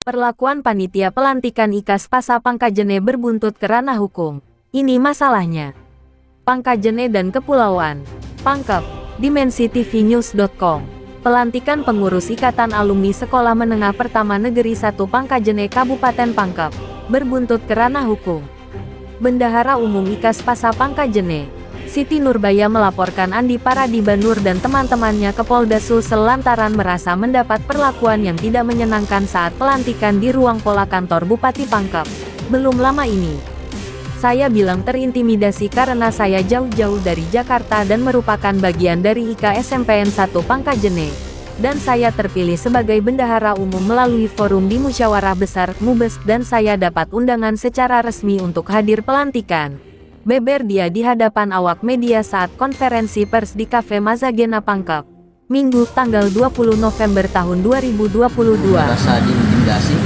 Perlakuan panitia pelantikan IKA Spasa Pangkajene berbuntut ke ranah hukum. Ini masalahnya. Pangkajene dan Kepulauan. Pangkep, dimensitv.news.com. Pelantikan pengurus Ikatan Alumni Sekolah Menengah Pertama Negeri 1 Pangkajene Kabupaten Pangkep berbuntut ke ranah hukum. Bendahara Umum IKA Spasa Pangkajene, Siti Nurbaya melaporkan Andi Paradiba Nur dan teman-temannya ke Polda Sulsel lantaran merasa mendapat perlakuan yang tidak menyenangkan saat pelantikan di ruang pola kantor Bupati Pangkep. Belum lama ini, saya bilang terintimidasi karena saya jauh-jauh dari Jakarta dan merupakan bagian dari IKA SMPN 1 Pangkajene. Dan saya terpilih sebagai bendahara umum melalui forum di Musyawarah Besar Mubes dan saya dapat undangan secara resmi untuk hadir pelantikan. Beber dia di hadapan awak media saat konferensi pers di Cafe Mazagena Pangkep, Minggu tanggal 20 November tahun 2022. Rasa diintimidasi,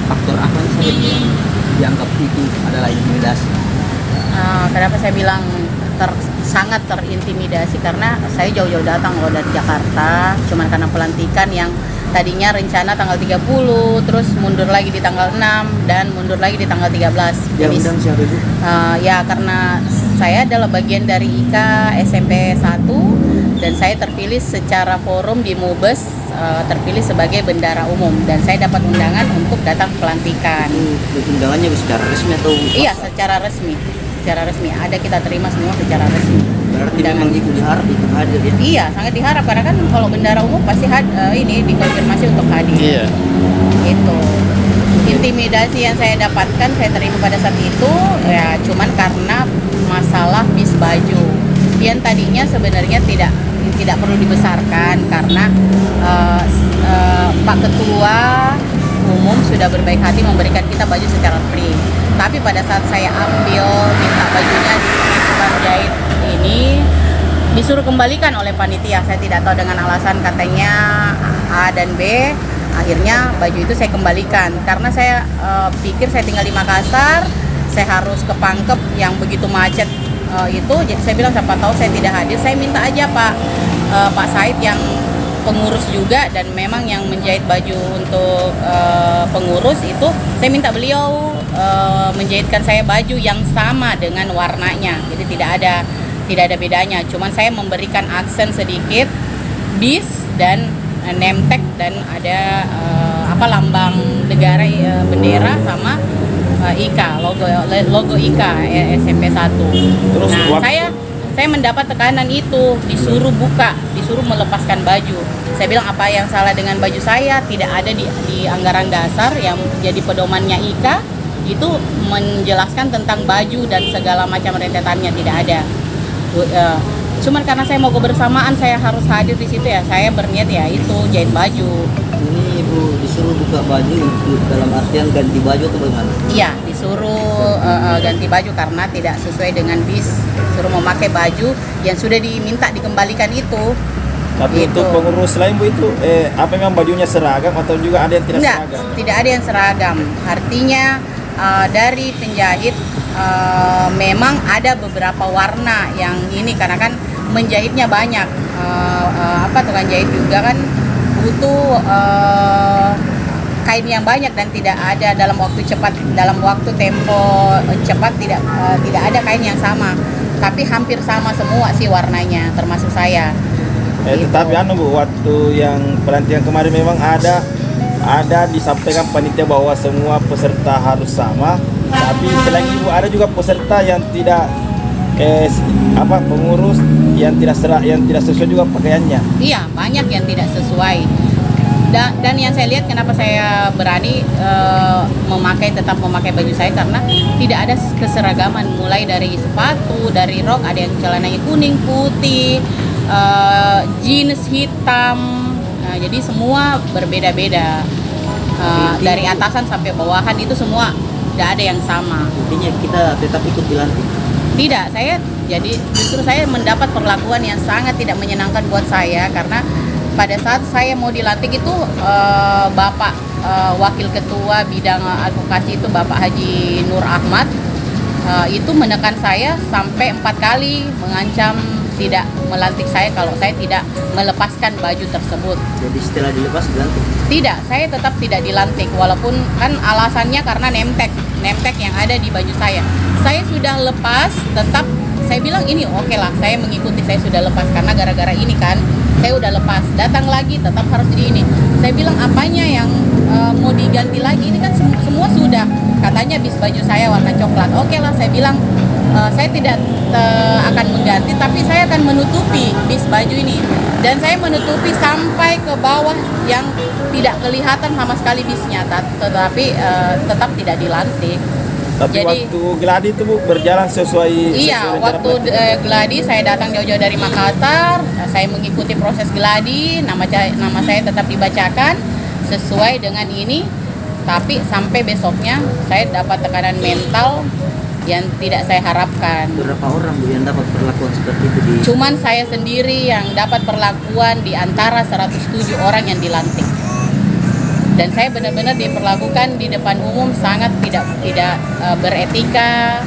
faktor apa saja yang dianggap itu adalah intimidasi? Kenapa saya bilang sangat terintimidasi, karena saya jauh-jauh datang loh dari Jakarta, cuman karena pelantikan yang tadinya rencana tanggal 30, terus mundur lagi di tanggal 6, dan mundur lagi di tanggal 13. Yang undang siapa itu? Ya karena saya adalah bagian dari IKA SMP 1, dan saya terpilih secara forum di Mubes, terpilih sebagai bendahara umum, dan saya dapat undangan untuk datang pelantikan. Undangannya secara resmi atau? Iya, secara resmi. Secara resmi, ada kita terima semua secara resmi. Berarti memang itu diharap itu hadir ya? Iya, sangat diharap, karena kan kalau bendahara umum pasti ini dikonfirmasi untuk hadir. Iya. Itu intimidasi yang saya dapatkan, saya terima pada saat itu ya cuman karena masalah bis baju yang tadinya sebenarnya tidak perlu dibesarkan, karena Pak Ketua Umum sudah berbaik hati memberikan kita baju secara free. Tapi pada saat saya ambil minta bajunya di tukang jahit ini, disuruh kembalikan oleh panitia. Saya tidak tahu dengan alasan katanya A dan B. Akhirnya baju itu saya kembalikan karena saya pikir saya tinggal di Makassar, saya harus ke Pangkep yang begitu macet itu. Jadi saya bilang siapa tahu saya tidak hadir, saya minta aja Pak Said yang pengurus juga dan memang yang menjahit baju untuk pengurus itu, saya minta beliau menjahitkan saya baju yang sama dengan warnanya, jadi tidak ada bedanya, cuman saya memberikan aksen sedikit bis dan name tag dan ada lambang negara, bendera sama IKA, logo IKA SMP 1. Terus nah, saya mendapat tekanan itu, disuruh buka, disuruh melepaskan baju. Saya bilang apa yang salah dengan baju saya, tidak ada di anggaran dasar yang jadi pedomannya IKA itu menjelaskan tentang baju dan segala macam rentetannya, tidak ada. Cuman karena saya mau kebersamaan, saya harus hadir di situ ya, saya berniat ya itu jahit baju. Ini Ibu disuruh buka baju dalam artian ganti baju atau bagaimana? Iya, disuruh ganti baju karena tidak sesuai dengan bis, suruh memakai baju yang sudah diminta dikembalikan itu. Tapi gitu. Untuk pengurus lain Bu itu, apa memang bajunya seragam atau juga ada yang tidak seragam? Tidak ada yang seragam. Artinya dari penjahit memang ada beberapa warna yang ini, karena kan menjahitnya banyak. Tukang jahit juga kan butuh kain yang banyak dan tidak ada dalam waktu cepat, dalam waktu tempo cepat tidak ada kain yang sama, tapi hampir sama semua sih warnanya, termasuk saya. Gitu. Tetapi Bu, waktu yang pelantikan kemarin memang ada disampaikan panitia bahwa semua peserta harus sama, tapi selagi Bu ada juga peserta yang tidak pengurus yang tidak sesuai juga pakaiannya. Iya, banyak yang tidak sesuai. Dan yang saya lihat kenapa saya berani tetap memakai baju saya, karena tidak ada keseragaman, mulai dari sepatu, dari rok, ada yang celananya kuning, putih, jeans hitam. Nah, jadi semua berbeda-beda. Dari atasan sampai bawahan itu semua tidak ada yang sama. Intinya kita tetap ikut dilantik. Tidak, justru saya mendapat perlakuan yang sangat tidak menyenangkan buat saya, karena pada saat saya mau dilantik itu Bapak Wakil Ketua Bidang Advokasi itu Bapak Haji Nur Ahmad itu menekan saya sampai 4 kali, mengancam tidak melantik saya kalau saya tidak melepaskan baju tersebut. Jadi setelah dilepas dilantik. Tidak, saya tetap tidak dilantik walaupun kan alasannya karena nemtek yang ada di baju saya. Saya sudah lepas, tetap saya bilang ini oke lah, saya mengikuti, saya sudah lepas karena gara-gara ini kan saya udah lepas. Datang lagi tetap harus di ini. Saya bilang apanya yang mau diganti lagi, ini kan semua sudah. Katanya bis baju saya warna coklat. Oke lah, saya bilang saya tidak akan mengganti, tapi saya akan menutupi bis baju ini. Dan saya menutupi sampai ke bawah yang tidak kelihatan sama sekali bisnya, tetapi tetap tidak dilantik. Tapi Jadi, waktu gladi itu Bu berjalan sesuai iya, rencana waktu pelantikan? gladi saya datang jauh-jauh dari Makassar, saya mengikuti proses gladi, nama saya tetap dibacakan sesuai dengan ini, tapi sampai besoknya saya dapat tekanan mental yang tidak saya harapkan. Berapa orang Bu yang dapat perlakuan seperti itu di? Cuman saya sendiri yang dapat perlakuan di antara 107 orang yang dilantik. Dan saya benar-benar diperlakukan di depan umum sangat tidak beretika,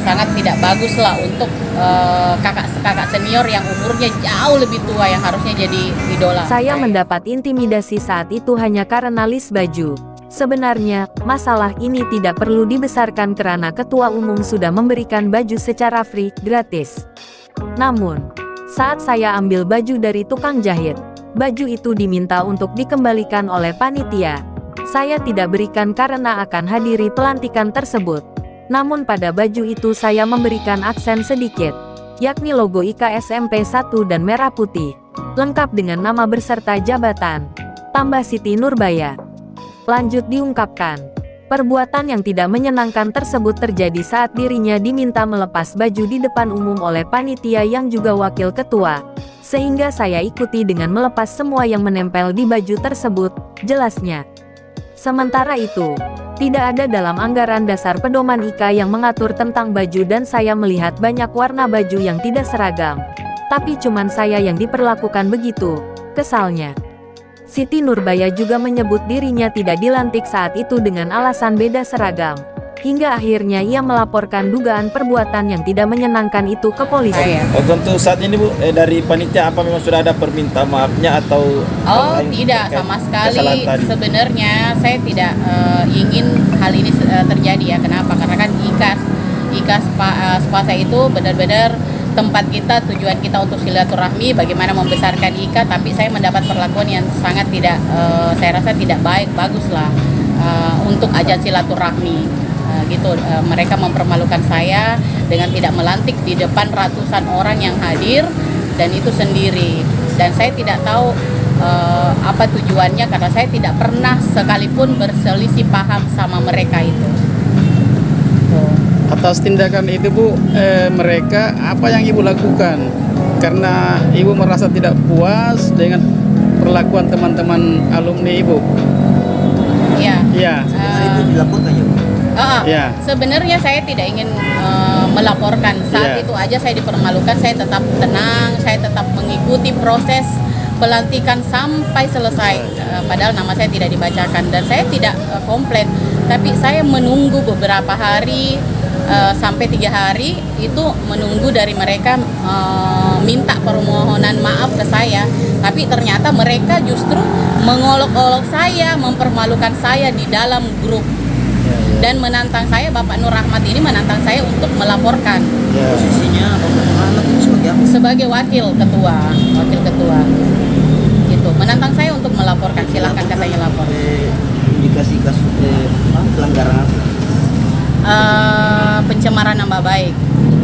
sangat tidak bagus lah untuk kakak senior yang umurnya jauh lebih tua yang harusnya jadi idola. Saya mendapat intimidasi saat itu hanya karena list baju. Sebenarnya, masalah ini tidak perlu dibesarkan karena ketua umum sudah memberikan baju secara free, gratis. Namun, saat saya ambil baju dari tukang jahit, baju itu diminta untuk dikembalikan oleh panitia. Saya tidak berikan karena akan hadiri pelantikan tersebut. Namun pada baju itu saya memberikan aksen sedikit, yakni logo IKA SMP 1 dan merah putih, lengkap dengan nama berserta jabatan, tambah Siti Nurbaya. Lanjut diungkapkan, perbuatan yang tidak menyenangkan tersebut terjadi saat dirinya diminta melepas baju di depan umum oleh panitia yang juga wakil ketua, sehingga saya ikuti dengan melepas semua yang menempel di baju tersebut, jelasnya. Sementara itu, tidak ada dalam anggaran dasar pedoman IKA yang mengatur tentang baju dan saya melihat banyak warna baju yang tidak seragam. Tapi cuman saya yang diperlakukan begitu, kesalnya. Siti Nurbaya juga menyebut dirinya tidak dilantik saat itu dengan alasan beda seragam. Hingga akhirnya ia melaporkan dugaan perbuatan yang tidak menyenangkan itu ke polisi. Untuk saat ini Bu, dari panitia apa memang sudah ada permintaan maafnya atau? Oh yang tidak, terkait sama kesalahan sekali. tadi? Sebenarnya saya tidak ingin hal ini terjadi ya. Kenapa? Karena kan IKAS Spasa itu benar-benar tempat kita, tujuan kita untuk silaturahmi, bagaimana membesarkan IKA, tapi saya mendapat perlakuan yang sangat tidak, saya rasa tidak bagus lah untuk ajang silaturahmi. Gitu, mereka mempermalukan saya dengan tidak melantik di depan ratusan orang yang hadir, dan itu sendiri. Dan saya tidak tahu apa tujuannya karena saya tidak pernah sekalipun berselisih paham sama mereka itu. Atas tindakan itu Bu, mereka apa yang Ibu lakukan? Karena Ibu merasa tidak puas dengan perlakuan teman-teman alumni Ibu. Ya. Ya. Itu dilaporkan ya Bu? Ya. Sebenarnya saya tidak ingin melaporkan. Saat itu aja saya dipermalukan, saya tetap tenang, saya tetap mengikuti proses pelantikan sampai selesai. Padahal nama saya tidak dibacakan dan saya tidak komplain. Tapi saya menunggu beberapa hari, sampai 3 hari itu menunggu dari mereka minta permohonan maaf ke saya, tapi ternyata mereka justru mengolok-olok saya, mempermalukan saya di dalam grup dan menantang saya. Bapak Nur Rahmat ini menantang saya untuk melaporkan. Posisinya Bapak Muhammad itu sebagai apa? Sebagai wakil ketua gitu, menantang saya untuk melaporkan. Silahkan katanya lapor. Indikasi kasus pelanggaran Pencemaran nama baik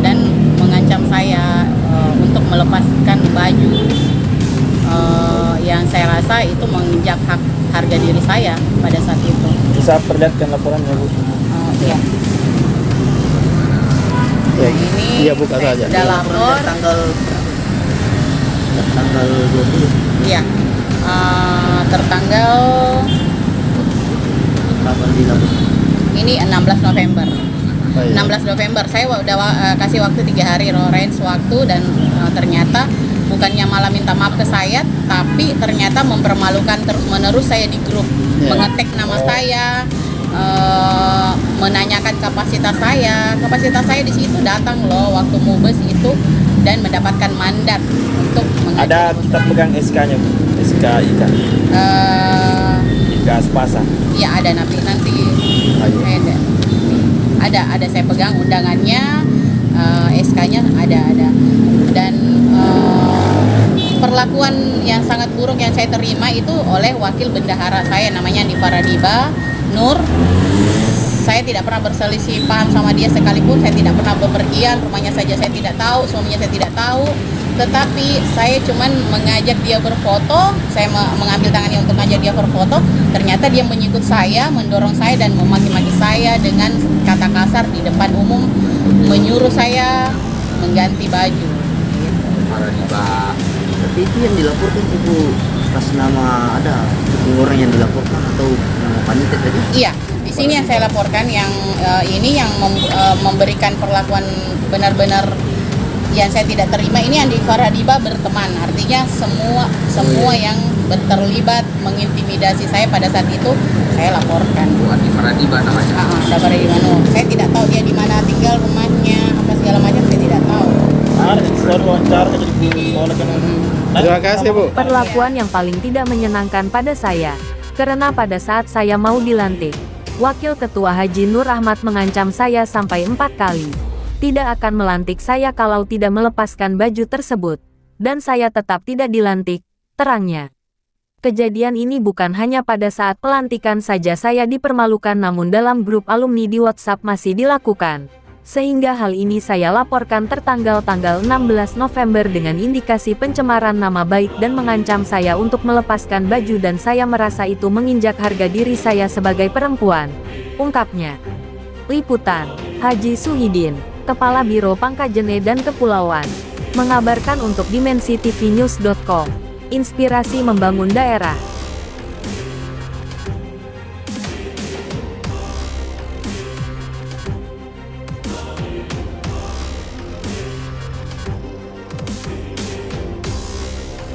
dan mengancam saya untuk melepaskan baju yang saya rasa itu menginjak harga diri saya pada saat itu. Bisa perlihatkan laporannya Bu? Iya. Ya, Ini iya buka saya saja. sudah lapor. tanggal 20. Iya. Tertanggal Kapan dilaporkan? ini 16 November. Baik. 16 November saya udah kasih waktu 3 hari range waktu, dan ternyata bukannya malah minta maaf ke saya, tapi ternyata mempermalukan terus-menerus saya di grup, mengetek nama saya, menanyakan kapasitas saya di situ, datang loh waktu mubes itu dan mendapatkan mandat untuk mengajar. Ada kita pegang SK-nya Bu, SK IKA, IKA Spasa. Ya ada nanti Ayo. ada saya pegang undangannya, SK-nya ada dan perlakuan yang sangat buruk yang saya terima itu oleh wakil bendahara saya namanya Andi Faradiba Nur. Saya tidak pernah berselisih paham sama dia sekalipun, saya tidak pernah bepergian, rumahnya saja saya tidak tahu, suaminya saya tidak tahu, tetapi saya cuman mengajak dia berfoto, saya mengambil tangannya untuk mengajak dia berfoto, ternyata dia menyikut saya, mendorong saya dan memaki-maki saya dengan kata kasar di depan umum, menyuruh saya mengganti baju. Faradiba. Tapi itu yang dilaporkan Ibu atas nama ada orang yang dilaporkan atau nama panitia tadi? Iya, di sini yang saya laporkan yang ini yang memberikan perlakuan benar-benar yang saya tidak terima ini Andi Faradiba berteman, artinya semua yang terlibat mengintimidasi saya pada saat itu saya laporkan. Andi Faradiba namanya. Andi Faradiba Nur. Saya tidak tahu dia di mana tinggal, rumahnya, apa segala macam saya tidak tahu. Ada selalu wawancara jadi Terima kasih Bu. Perlakuan yang paling tidak menyenangkan pada saya, karena pada saat saya mau dilantik, Wakil Ketua Haji Nur Ahmad mengancam saya sampai 4 kali. Tidak akan melantik saya kalau tidak melepaskan baju tersebut, dan saya tetap tidak dilantik, terangnya. Kejadian ini bukan hanya pada saat pelantikan saja saya dipermalukan namun dalam grup alumni di WhatsApp masih dilakukan. Sehingga hal ini saya laporkan tanggal 16 November dengan indikasi pencemaran nama baik dan mengancam saya untuk melepaskan baju dan saya merasa itu menginjak harga diri saya sebagai perempuan, ungkapnya. Liputan, Haji Suhidin, Kepala Biro Pangkajene dan Kepulauan, mengabarkan untuk DimensiTVnews.com. Inspirasi membangun daerah.